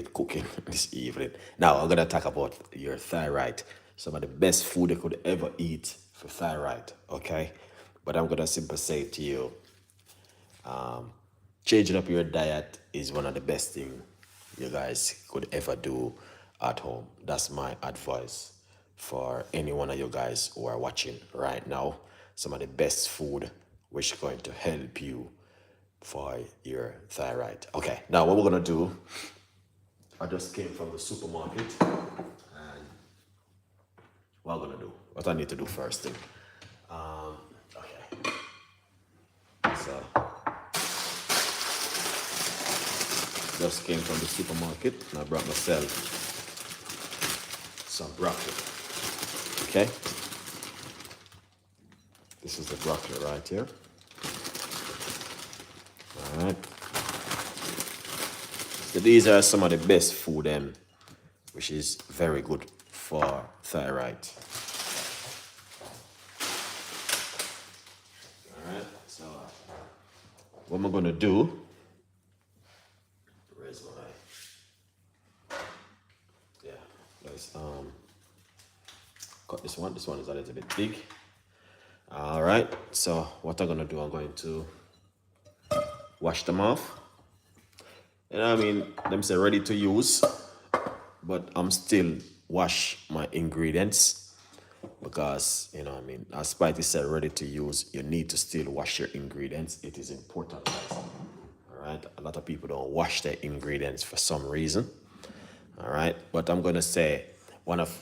get cooking this evening. Now I'm gonna talk about your thyroid. Some of the best food you could ever eat for thyroid. Okay, but I'm gonna simply say to you, changing up your diet is one of the best things you guys could ever do at home. That's my advice for any one of you guys who are watching right now. Some of the best food which is going to help you for your thyroid. Okay, now what we're gonna do, I just came from the supermarket, and what I'm gonna do, what I need to do first thing. Okay, so just came from the supermarket and I brought myself some broccoli. Okay, this is the broccoli right here. All right. So these are some of the best food, which is very good for thyroid. All right. So what am I gonna do? Where's my? Yeah. Let's cut this one. This one is a little bit big. All right. So what I'm gonna do? I'm going to wash them off. And I mean, them say ready to use, but I'm still wash my ingredients because, you know, I mean, as Spidey said, ready to use, you need to still wash your ingredients. It is important, guys. All right. A lot of people don't wash their ingredients for some reason. All right. But I'm going to say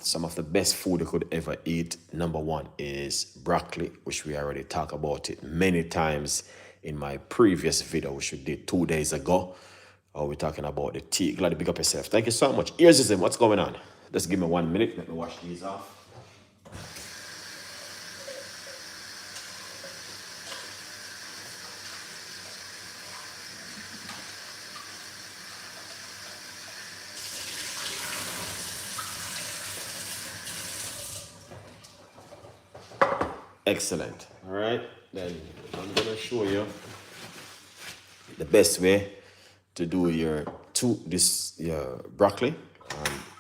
some of the best food you could ever eat. Number one is broccoli, which we already talked about it many times in my previous video, which we did 2 days ago. We're talking about the tea. Glad to pick up yourself. Thank you so much. Here's him. What's going on? Just give me 1 minute. Let me wash these off. Excellent. All right. Then I'm going to show you the best way to do your broccoli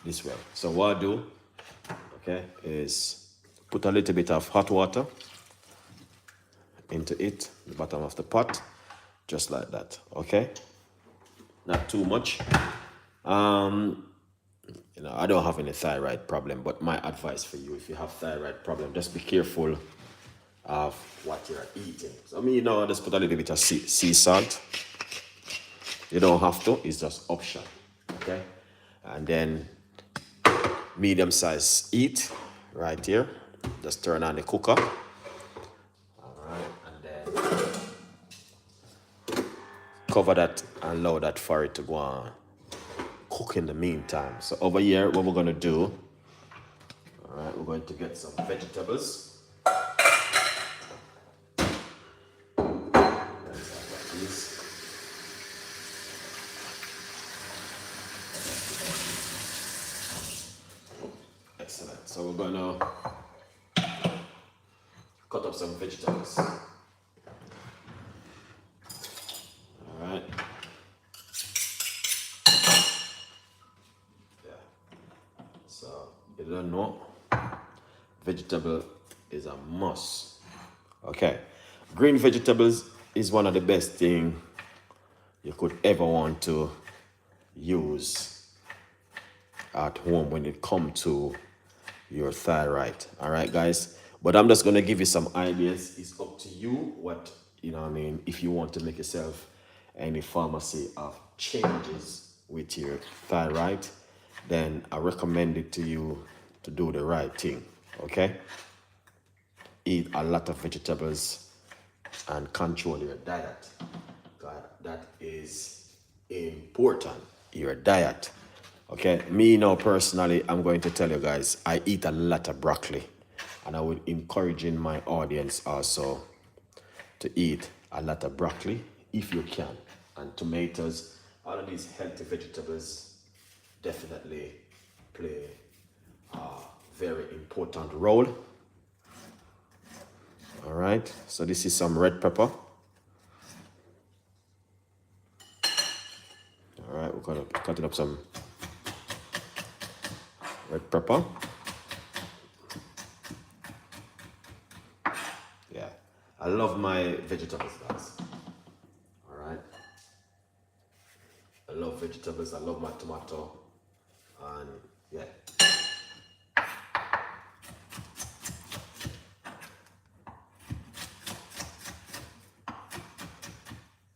this way. So what I do, okay, is put a little bit of hot water into it, the bottom of the pot, just like that. Okay, not too much. You know, I don't have any thyroid problem, but my advice for you, if you have thyroid problem, just be careful of what you're eating. So I mean, you know, just put a little bit of sea salt. You don't have to, it's just option, okay? And then medium size heat right here. Just turn on the cooker. All right, and then cover that and allow that for it to go on cook in the meantime. So over here, what we're gonna do, all right, we're going to get some vegetables. Excellent. So we're gonna cut up some vegetables. All right. Yeah. So you don't know, vegetable is a must. Okay. Green vegetables is one of the best things you could ever want to use at home when it comes to your thyroid. All right, guys. But I'm just gonna give you some ideas. It's up to you what, you know what I mean, if you want to make yourself any pharmacy of changes with your thyroid, then I recommend it to you to do the right thing. Okay? Eat a lot of vegetables and control your diet. That is important. Your diet. Okay, me now personally, I'm going to tell you guys, I eat a lot of broccoli, and I would encourage my audience also to eat a lot of broccoli if you can, and tomatoes. All of these healthy vegetables definitely play a very important role. All right, so this is some red pepper. All right, we're gonna cut it up some red pepper. Yeah, I love my vegetables, guys. All right, I love vegetables. I love my tomato, and yeah.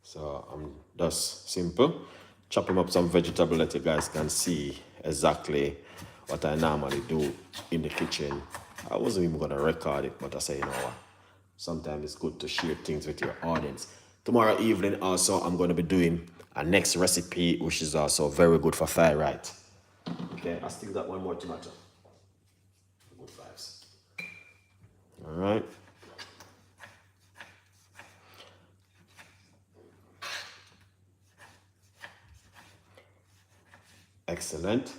So I'm just simple, chopping up some vegetable that you guys can see exactly what I normally do in the kitchen. I wasn't even gonna record it, but I say, you know what? Sometimes it's good to share things with your audience. Tomorrow evening also I'm gonna be doing a next recipe, which is also very good for thyroid. Okay, I still got one more tomato. Good vibes. All right. Excellent.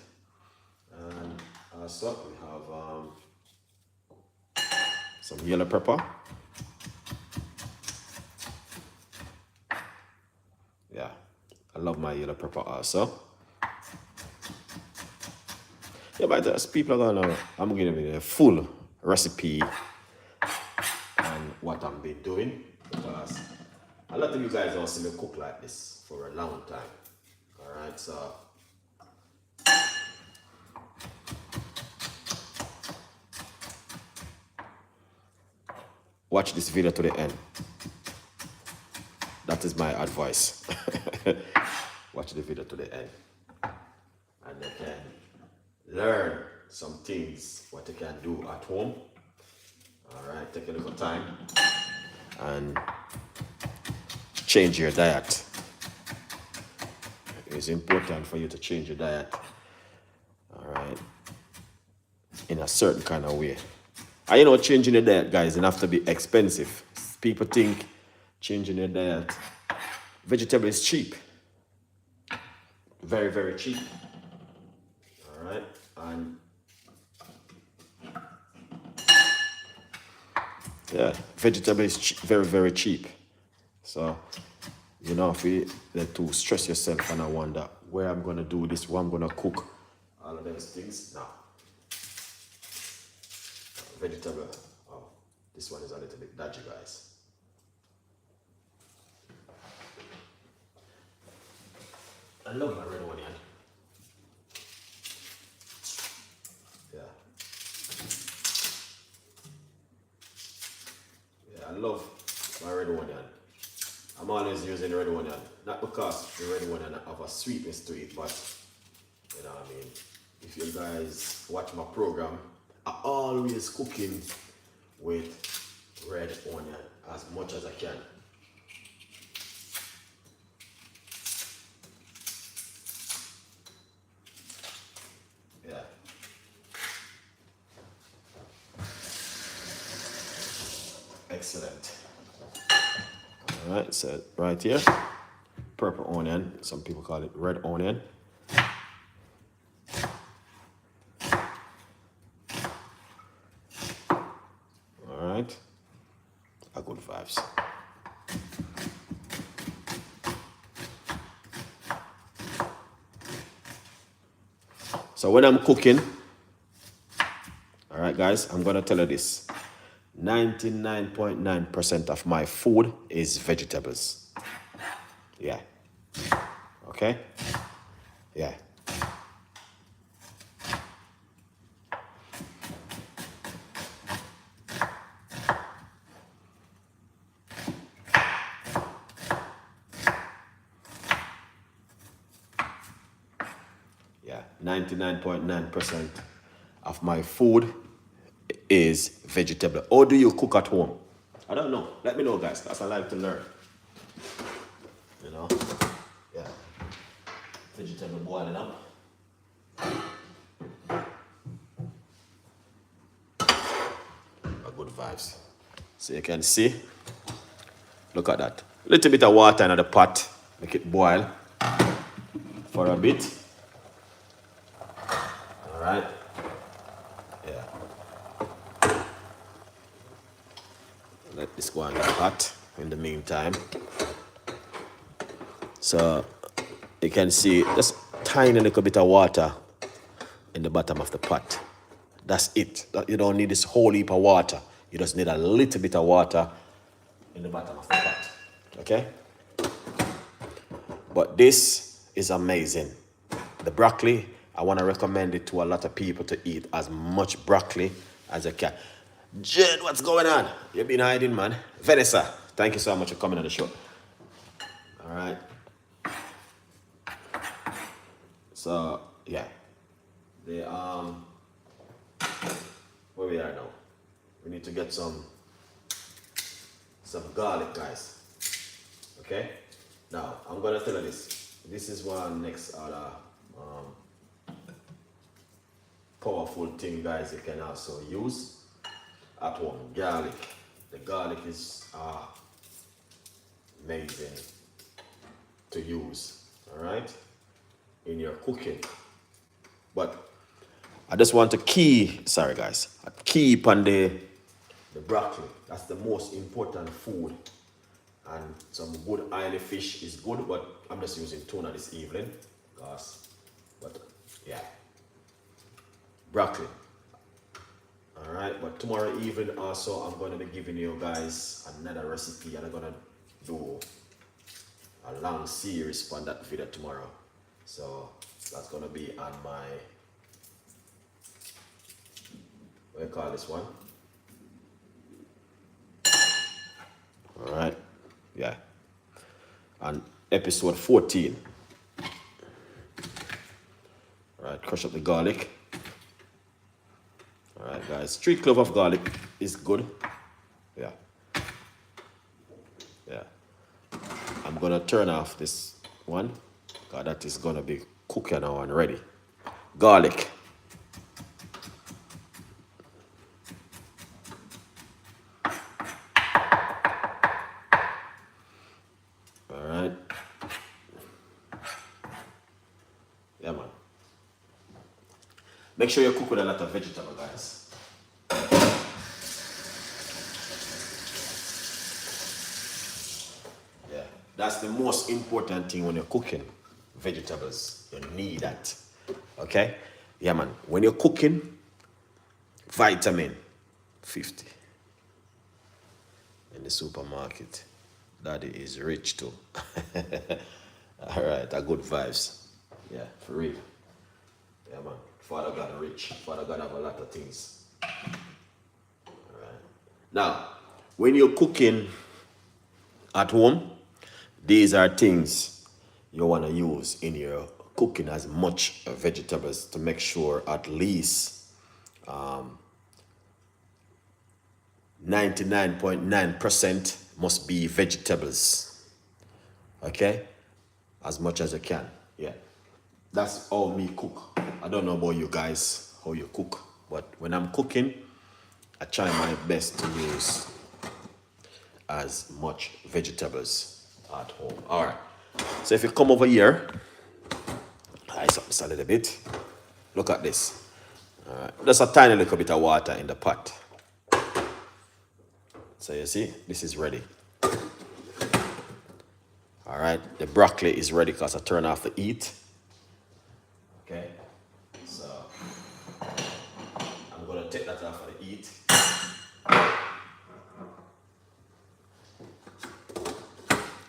And also we have some yellow pepper. Yeah, I love my yellow pepper also. Yeah, but as people are gonna, I'm gonna give you a full recipe on what I've been doing, because a lot of you guys don't see me cook like this for a long time. All right, so watch this video to the end. That is my advice. Watch the video to the end, and you can learn some things what you can do at home. All right, take a little time and change your diet. It's important for you to change your diet, all right, in a certain kind of way. And you know, changing your diet, guys, it have to be expensive. People think changing your diet, vegetable is cheap. Very, very cheap. All right, and yeah, vegetable is very, very cheap. So, you know, if you let to stress yourself and I wonder where I'm gonna do this, what I'm gonna cook, all of those things. Now, vegetable. Oh, this one is a little bit dodgy, guys. I love my red onion. Yeah. Yeah, I love my red onion. I'm always using red onion, not because the red onion have a sweetness to it, but you know what I mean. If you guys watch my program, I always cooking with red onion as much as I can. Yeah. Excellent. All right, so right here, purple onion. Some people call it red onion. All right, a good vibes. So when I'm cooking, all right, guys, I'm gonna tell you this: 99.9% of my food is vegetables. Yeah. Okay? Yeah. Yeah. 99.9% of my food is vegetable. Or do you cook at home? I don't know. Let me know, guys, because I like to learn. You know? Yeah. Vegetable boiling up. A good vibes. So you can see. Look at that. A little bit of water in the pot. Make it boil for a bit. All right. Yeah. Let this go on the pot in the meantime. So you can see just tiny little bit of water in the bottom of the pot. That's it. You don't need this whole heap of water. You just need a little bit of water in the bottom of the pot. Okay? But this is amazing. The broccoli, I want to recommend it to a lot of people to eat as much broccoli as you can. Jed, what's going on? You've been hiding, man. Vanessa, thank you so much for coming on the show. All right. So, yeah. Where we are now? We need to get some garlic, guys. Okay? Now, I'm gonna tell you this. This is one next other powerful thing, guys, you can also use at home. Garlic. The garlic is amazing to use, all right, in your cooking. But I just want to keep on the broccoli. That's the most important food. And some good oily fish is good, but I'm just using tuna this evening. But yeah, broccoli. All right, but tomorrow evening also I'm going to be giving you guys another recipe, and I'm going to do a long series on that video tomorrow. So that's going to be on my, what do you call this one? All right, yeah, on episode 14. All right, crush up the garlic. All right, guys, 3 cloves of garlic is good. Yeah. I'm gonna turn off this one, because that is gonna be cooking now and ready. Garlic. All right. Yeah, man. Make sure you cook with a lot of vegetable, guys. Yeah, that's the most important thing when you're cooking vegetables. You need that. Okay? Yeah, man. When you're cooking, vitamin 50 in the supermarket. Daddy is rich too. All right, a good vibes. Yeah, for real. Yeah, man. Father God rich. Father God have a lot of things. All right. Now, when you're cooking at home, these are things you want to use in your cooking, as much vegetables, to make sure at least 99.9% must be vegetables. Okay? As much as you can. Yeah. That's all me cook. I don't know about you guys, how you cook, but when I'm cooking, I try my best to use as much vegetables at home. All right. So if you come over here, ice up this a little bit. Look at this. All right. Just a tiny little bit of water in the pot. So you see, this is ready. All right. The broccoli is ready because I turn off the heat. Okay. So I'm going to take that off of the heat.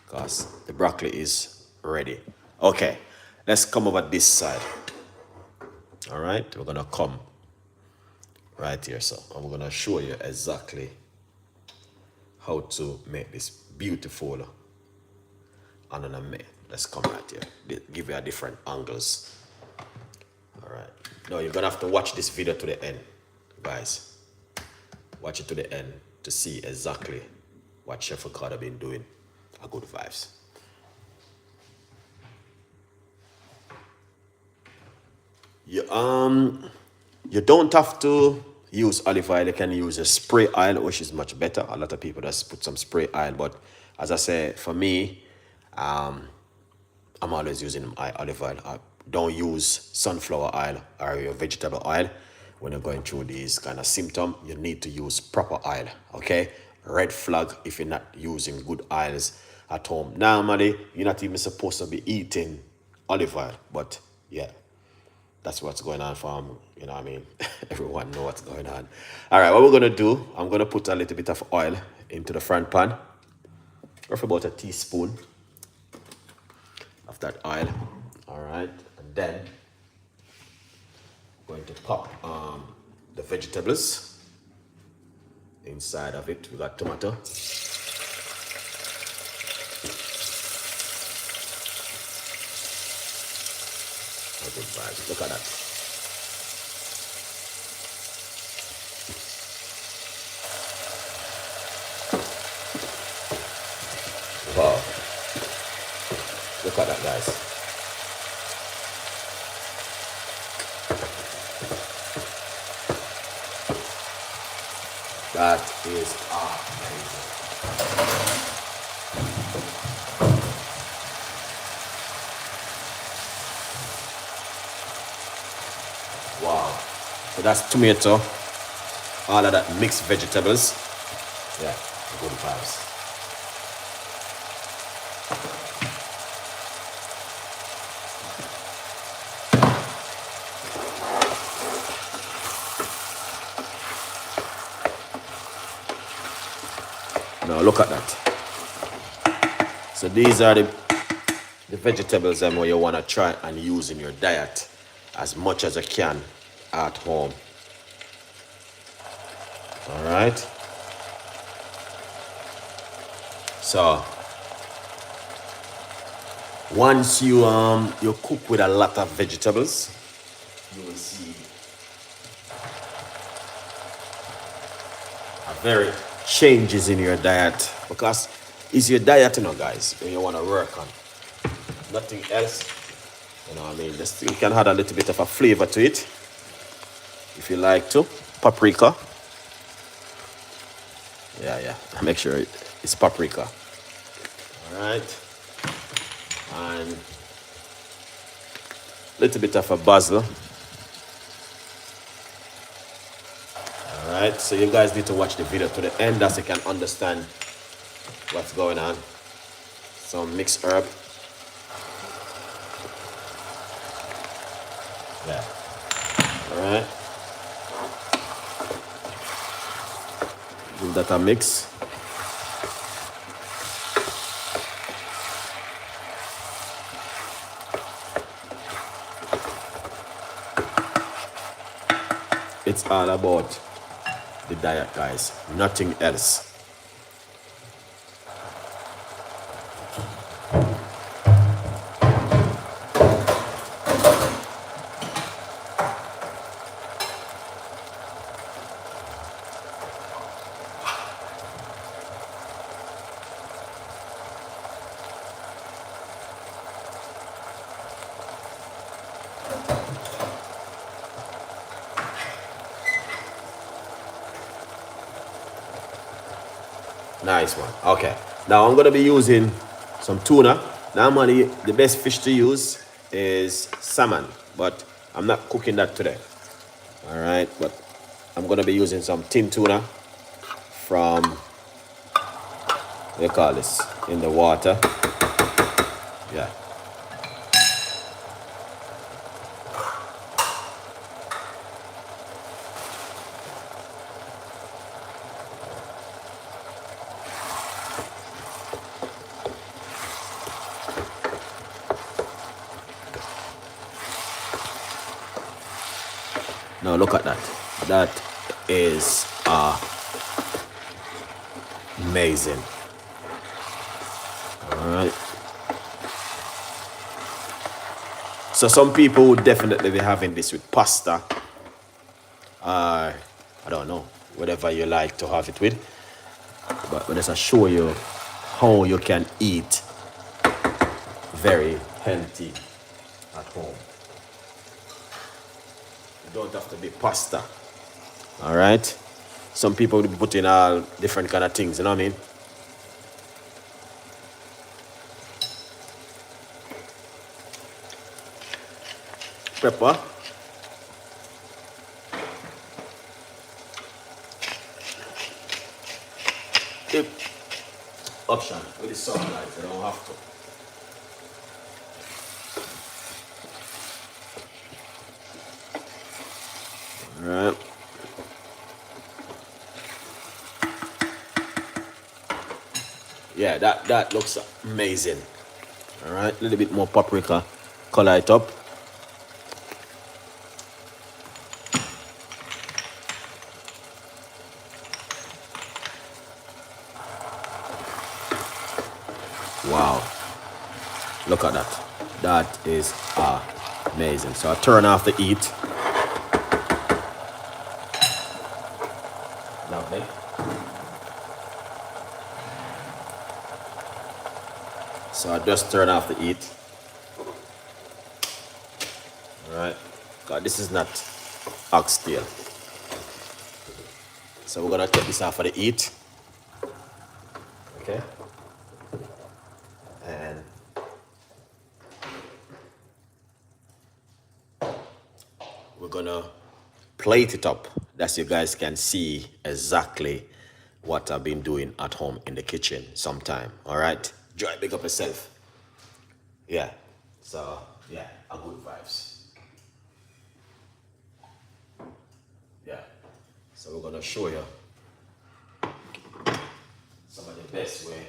Because the broccoli is ready. Okay, let's come over this side. All right, we're gonna come right here. So I'm gonna show you exactly how to make this beautiful ananame. Let's come right here. Give you a different angles. All right. Now you're gonna have to watch this video to the end, guys. Watch it to the end to see exactly what Chef Ricardo been doing. A good vibes. You don't have to use olive oil. You can use a spray oil, which is much better. A lot of people just put some spray oil, but as I say, for me, I'm always using olive oil. I don't use sunflower oil or your vegetable oil. When you're going through these kind of symptoms, you need to use proper oil, okay? Red flag if you're not using good oils at home. Normally, you're not even supposed to be eating olive oil, but yeah, that's what's going on for you know what I mean? Everyone know what's going on. All right, what we're gonna do, I'm gonna put a little bit of oil into the front pan, roughly about a teaspoon of that oil. All right, and then I'm going to pop the vegetables inside of it. We got tomato. Good vibes. Look at that. Wow. Look at that, guys. That is amazing. Wow. So that's tomato, all of that mixed vegetables. Yeah, good vibes. Now look at that. So these are the vegetables that you want to try and use in your diet as much as you can at home. All right. So once you cook with a lot of vegetables, you will see a very changes in your diet, because it's your diet, you know, guys, when you want to work on. Nothing else, you know what I mean? Just you can add a little bit of a flavor to it if you like to. Paprika. Yeah. Make sure it's paprika. All right. And a little bit of a basil. All right. So you guys need to watch the video to the end so you can understand what's going on. Some mixed herb. Yeah. All right. Give that a mix. It's all about the diet, guys. Nothing else. Nice one. Okay. Now I'm going to be using some tuna. Normally, the best fish to use is salmon, but I'm not cooking that today. All right. But I'm going to be using some tin tuna from, what do you call this, in the water. Yeah. Now look at that. That is amazing. All right. So some people would definitely be having this with pasta. I don't know, whatever you like to have it with. But let's show you how you can eat very healthy at home. You don't have to be pasta. All right. Some people will be putting all different kind of things, you know what I mean? Pepper. Option with the sunlight, you don't have to. All right. Yeah, that looks amazing. All right, a little bit more paprika, color it up. Wow, look at that. That is amazing. So I turn off the heat. Lovely. So I just turn off the heat. All right. God, this is not oxtail. So we're gonna take this off of the heat. Okay. And we're gonna plate it up. That you guys can see exactly what I've been doing at home in the kitchen sometime. All right. Joy, big up yourself. Yeah. So yeah, a good vibes. Yeah. So we're gonna show you some of the best way.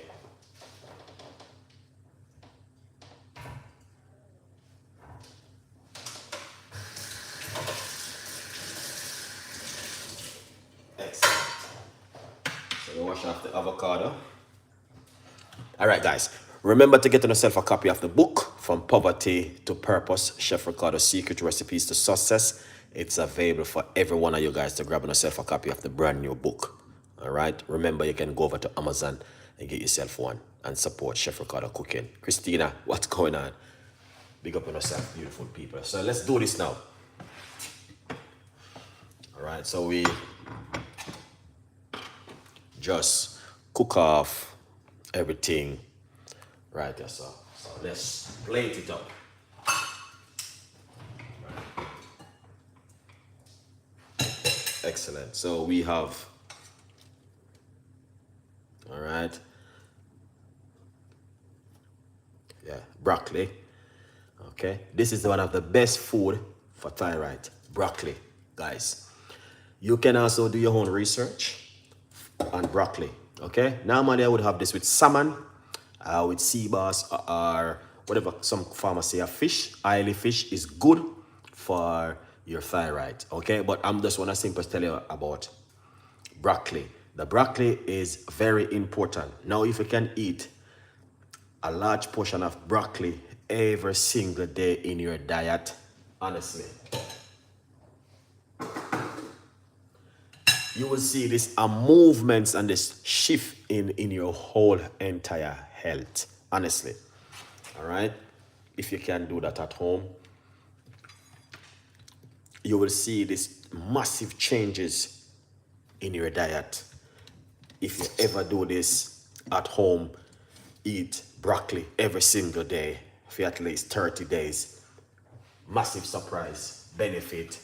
Excellent. So we wash off the avocado. All right, guys. Remember to get yourself a copy of the book, From Poverty to Purpose, Chef Ricardo Secret Recipes to Success. It's available for every one of you guys to grab yourself a copy of the brand new book. All right. Remember, you can go over to Amazon and get yourself one and support Chef Ricardo Cooking. Christina, what's going on? Big up on yourself, beautiful people. So let's do this now. All right. So we just cook off everything right there. So let's plate it up. Excellent. So we have, all right, yeah, broccoli. Okay, this is one of the best food for thyroid, broccoli, guys. You can also do your own research on broccoli. Okay, normally I would have this with salmon, with sea bass, or whatever some farmers say a fish. Oily fish is good for your thyroid. Okay, but I'm just want to simply tell you about broccoli. The broccoli is very important. Now, if you can eat a large portion of broccoli every single day in your diet, honestly, you will see this movements and this shift in your whole entire health, honestly. All right, if you can do that at home, you will see this massive changes in your diet. If you ever do this at home, eat broccoli every single day for at least 30 days, massive surprise benefit.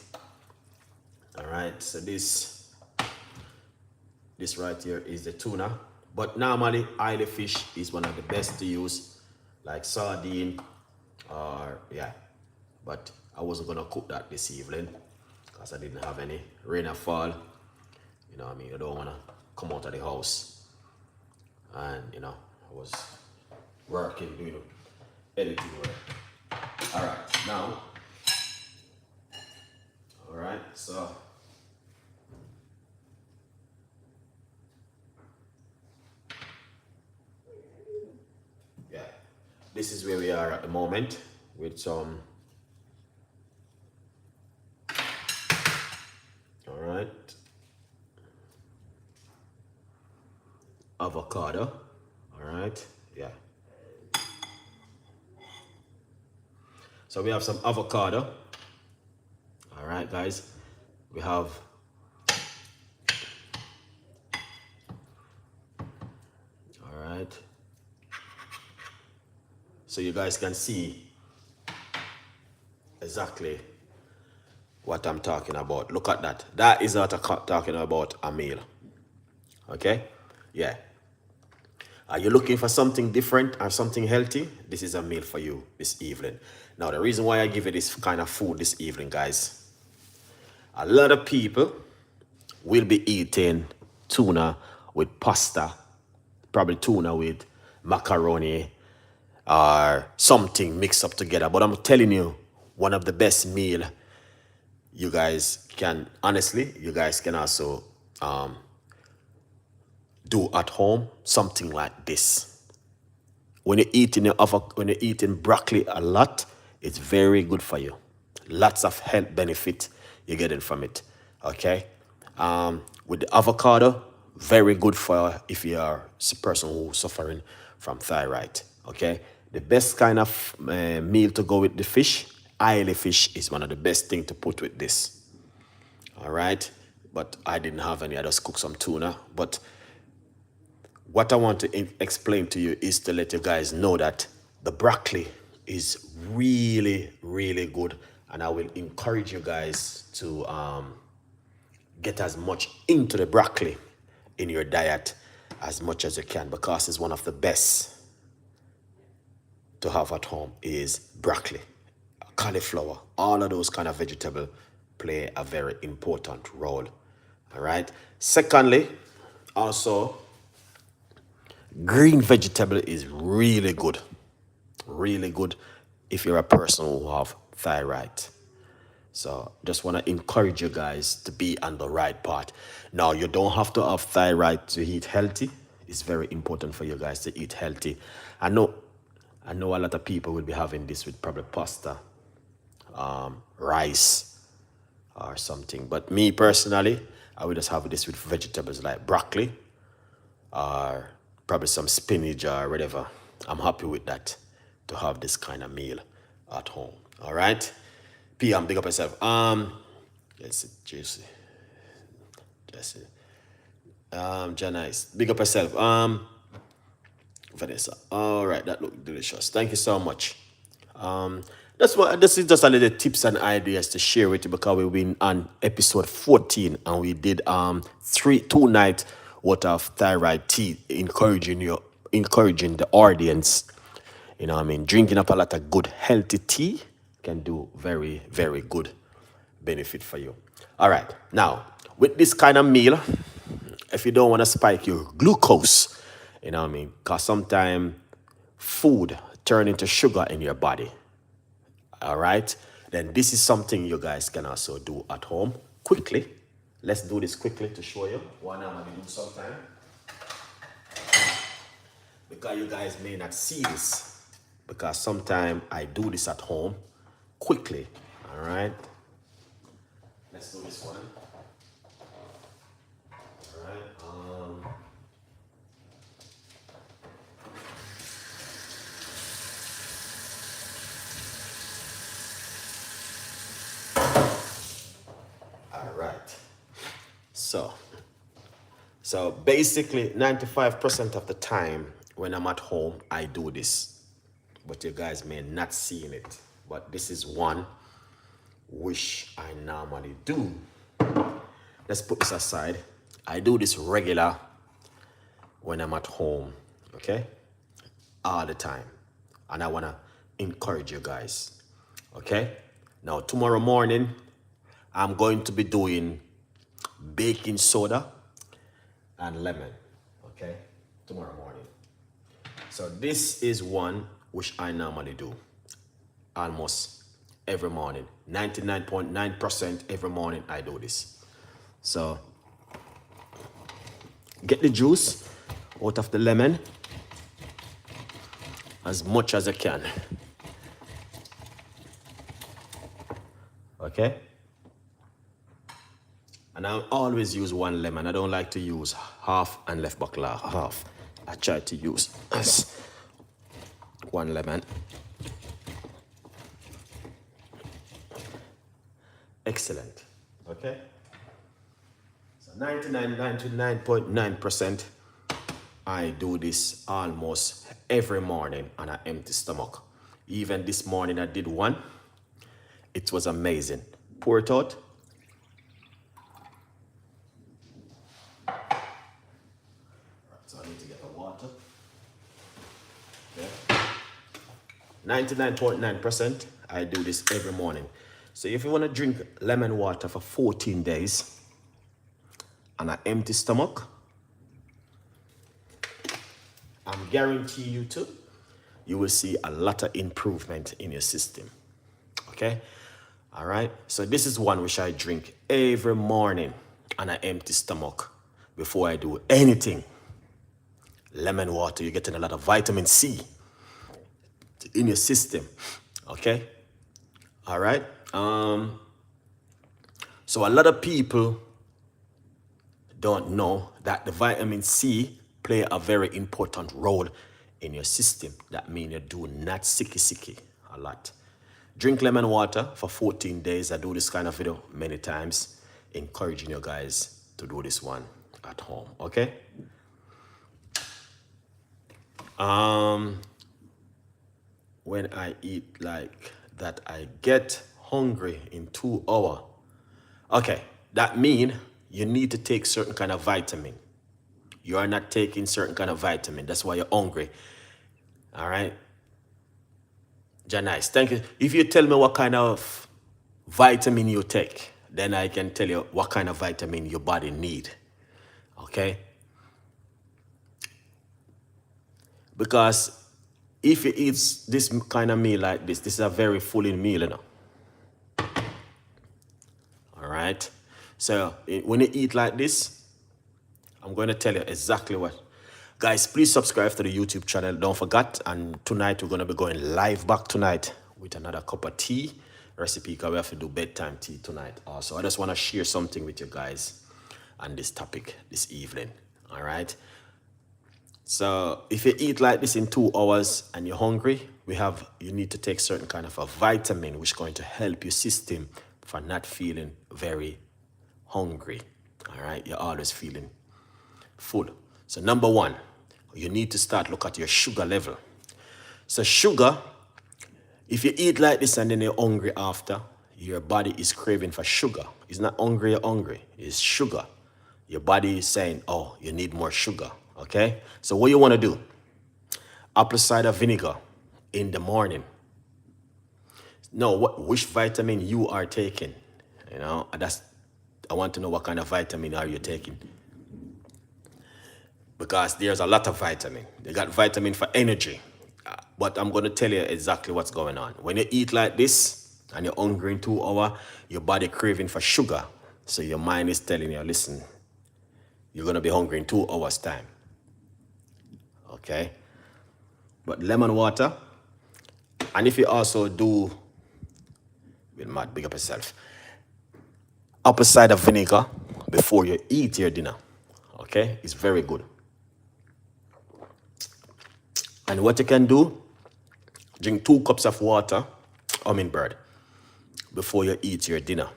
All right, so this right here is the tuna, but normally oily fish is one of the best to use, like sardine, or yeah, but I wasn't gonna cook that this evening because I didn't have any rain or fall. You know what I mean? I don't wanna come out of the house and I was working, doing editing work. All right, now, all right, so yeah, this is where we are at the moment with some, all right, avocado. All right, yeah. So we have some avocado. All right, guys. We have all right. So you guys can see exactly what I'm talking about. Look at that. That is what I'm talking about, a meal. Okay? Yeah. Are you looking for something different or something healthy? This is a meal for you this evening. Now, the reason why I give you this kind of food this evening, guys, A lot of people will be eating tuna with pasta, probably tuna with macaroni or something mixed up together. But I'm telling you, one of the best meal you guys can, honestly, you guys can also do at home, something like this. When you're eating when you're eating broccoli a lot, it's very good for you. Lots of health benefit you're getting from it. Okay, with the avocado, very good for if you are a person who's suffering from thyroid. Okay, the best kind of meal to go with the fish, oily fish, is one of the best thing to put with this. All right, but I didn't have any. I just cooked some tuna, but what I want to explain to you is to let you guys know that the broccoli is really, really good. And I will encourage you guys to get as much into the broccoli in your diet as much as you can, because it's one of the best to have at home is broccoli, cauliflower, all of those kind of vegetables play a very important role. All right. Secondly, also, green vegetable is really good. Really good if you're a person who have thyroid. So just want to encourage you guys to be on the right path. Now, you don't have to have thyroid to eat healthy. It's very important for you guys to eat healthy. I know a lot of people will be having this with probably pasta, rice, or something. But me personally, I would just have this with vegetables like broccoli or probably some spinach or whatever. I'm happy with that to have this kind of meal at home. All right. PM, big up yourself. Let's see, Jesse. Janice, big up yourself. Vanessa. All right, that looked delicious. Thank you so much. This is just a little tips and ideas to share with you, because we've been on episode 14 and we did 2 nights worth of thyroid tea, encouraging the audience. You know what I mean? Drinking up a lot of good healthy tea can do very, very good benefit for you. All right. Now, with this kind of meal, if you don't want to spike your glucose, you know what I mean? Because sometimes food turn into sugar in your body. All right. Then this is something you guys can also do at home quickly. Let's do this quickly to show you what I'm going to do sometime, because you guys may not see this, because sometimes I do this at home quickly. All right. Let's do this one. All right. All right. So basically 95% of the time when I'm at home, I do this, but you guys may not seen it. But this is one which I normally do. Let's put this aside. I do this regular when I'm at home, okay? All the time. And I want to encourage you guys, okay? Now, tomorrow morning, I'm going to be doing baking soda and lemon, okay? Tomorrow morning. So this is one which I normally do almost every morning. 99.9% every morning I do this. So get the juice out of the lemon as much as I can. Okay? And I always use one lemon. I don't like to use half and left back half. I try to use one lemon. Excellent. Okay? So 99.9% I do this almost every morning on an empty stomach. Even this morning I did one. It was amazing. Pour it out. So I need to get the water. Okay. 99.9% I do this every morning. So if you want to drink lemon water for 14 days on an empty stomach, I'm guaranteeing you to, you will see a lot of improvement in your system. Okay? All right? So this is one which I drink every morning on an empty stomach before I do anything. Lemon water, you're getting a lot of vitamin C in your system. Okay? All right? So a lot of people don't know that the vitamin C play a very important role in your system. That means you do not sicky a lot. Drink lemon water for 14 days. I do this kind of video many times, encouraging you guys to do this one at home, okay? When I eat like that, I get hungry in 2 hours. Okay, that means you need to take certain kind of vitamin. You are not taking certain kind of vitamin. That's why you're hungry. All right? Janice, thank you. If you tell me what kind of vitamin you take, then I can tell you what kind of vitamin your body need. Okay? Because if you eat this kind of meal like this is a very filling meal, you know. All right? So when you eat like this, I'm going to tell you exactly what. Guys, please subscribe to the YouTube channel. Don't forget. And tonight, we're going to be going live back tonight with another cup of tea recipe, because we have to do bedtime tea tonight also. I just want to share something with you guys on this topic this evening. All right? So if you eat like this in 2 hours and you're hungry, you need to take certain kind of a vitamin which is going to help your system for not feeling very hungry. All right? You're always feeling full. So number one, you need to start look at your sugar level. So sugar, if you eat like this and then you're hungry after, your body is craving for sugar. It's not hungry, you're hungry. It's sugar. Your body is saying, oh, you need more sugar. Okay? So what you want to do, apple cider vinegar in the morning. No, which vitamin you are taking. You know, I want to know what kind of vitamin are you taking. Because there's a lot of vitamin. They got vitamin for energy. But I'm going to tell you exactly what's going on. When you eat like this and you're hungry in 2 hours, your body craving for sugar. So your mind is telling you, listen, you're going to be hungry in 2 hours time. Okay? But lemon water. And if you also do, big up yourself, apple cider vinegar before you eat your dinner. Okay? It's very good. And what you can do, drink 2 cups of water, hummingbird, before you eat your dinner.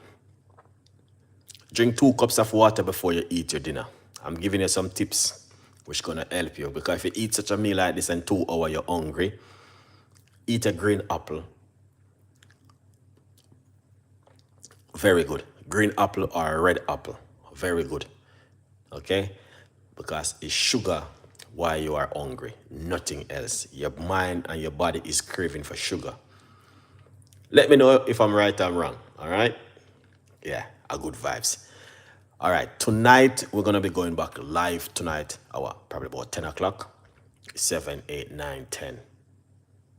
Drink 2 cups of water before you eat your dinner. I'm giving you some tips which going to help you. Because if you eat such a meal like this in 2 hours, you're hungry, eat a green apple. Very good. Green apple or a red apple. Very good. Okay? Because it's sugar while you are hungry, nothing else. Your mind and your body is craving for sugar. Let me know if I'm right or I'm wrong, all right? Yeah, a good vibes. All right, tonight we're going to be going back live tonight, probably about 10 o'clock, 7, 8, 9, 10.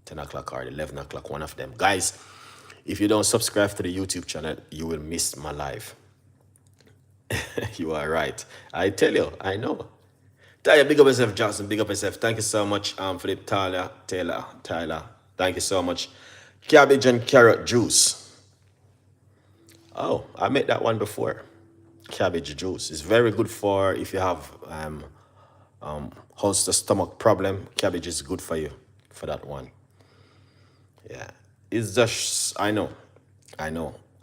10 o'clock or 11 o'clock, one of them. Guys, if you don't subscribe to the YouTube channel, you will miss my live. You are right. I tell you, I know. Tyler, big up yourself, Johnson. Big up yourself. Thank you so much, Philip, Tyler. Thank you so much. Cabbage and carrot juice. Oh, I made that one before. Cabbage juice. It's very good for if you have holster stomach problem. Cabbage is good for you for that one. Yeah. It's just, I know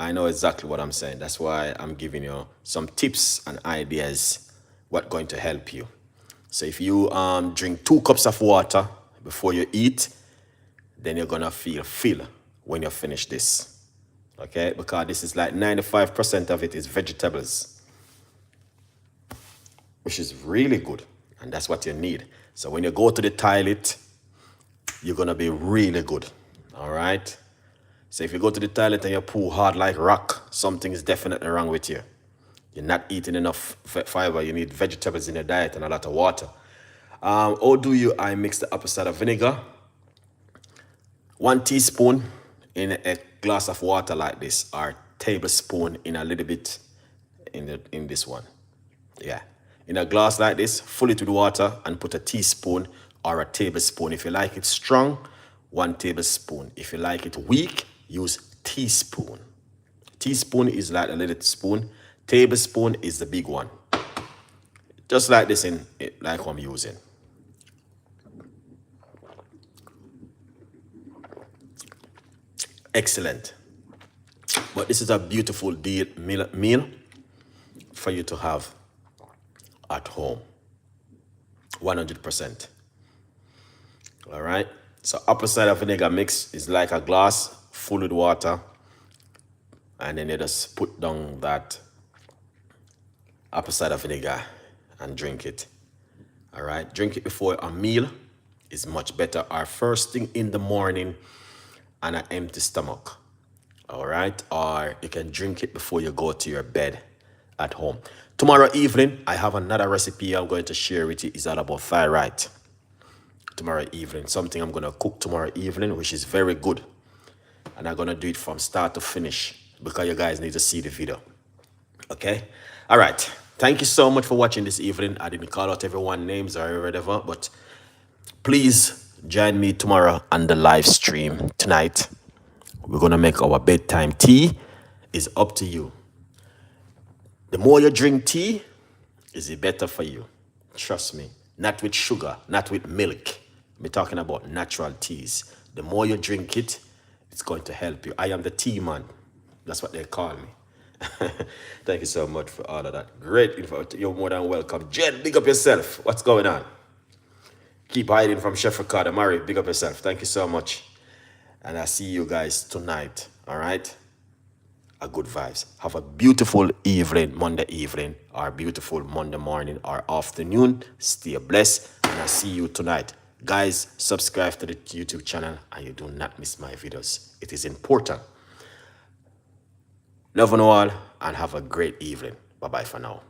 exactly what I'm saying. That's why I'm giving you some tips and ideas what's going to help you. So if you drink 2 cups of water before you eat, then you're gonna feel full when you finish this. Okay? Because this is like 95% of it is vegetables, which is really good. And that's what you need. So when you go to the toilet, you're gonna be really good. All right? So if you go to the toilet and you poo hard like rock, something is definitely wrong with you. You're not eating enough fiber. You need vegetables in your diet and a lot of water. How do you? I mix the apple cider vinegar, 1 teaspoon in a glass of water like this, or tablespoon in a little bit in this one. Yeah. In a glass like this, fill it with water and put a teaspoon or a tablespoon. If you like it strong, 1 tablespoon. If you like it weak, use teaspoon. Teaspoon is like a little spoon. Tablespoon is the big one. Just like this like I'm using. Excellent. But this is a beautiful meal for you to have at home. 100%. All right. So apple cider vinegar mix is like a glass full with water. And then you just put down that apple cider vinegar and drink it. All right. Drink it before a meal is much better. Or first thing in the morning on an empty stomach. All right. Or you can drink it before you go to your bed at home. Tomorrow evening, I have another recipe I'm going to share with you. It's all about thyroid. Tomorrow evening, something I'm going to cook tomorrow evening, which is very good. And I'm going to do it from start to finish because you guys need to see the video. Okay? All right. Thank you so much for watching this evening. I didn't call out everyone's names or whatever, but please join me tomorrow on the live stream tonight. We're going to make our bedtime tea. It's up to you. The more you drink tea, is it better for you? Trust me. Not with sugar, not with milk. We're talking about natural teas. The more you drink it, it's going to help you. I am the tea man. That's what they call me. Thank you so much for all of that. Great info. You're more than welcome. Jen, big up yourself. What's going on? Keep hiding from Chef Ricardo. Murray, big up yourself. Thank you so much. And I'll see you guys tonight. All right? A good vibes. Have a beautiful evening, Monday evening, or beautiful Monday morning or afternoon. Stay blessed, and I'll see you tonight. Guys, subscribe to the YouTube channel and you do not miss my videos. It is important. Love you all and have a great evening. Bye-bye for now.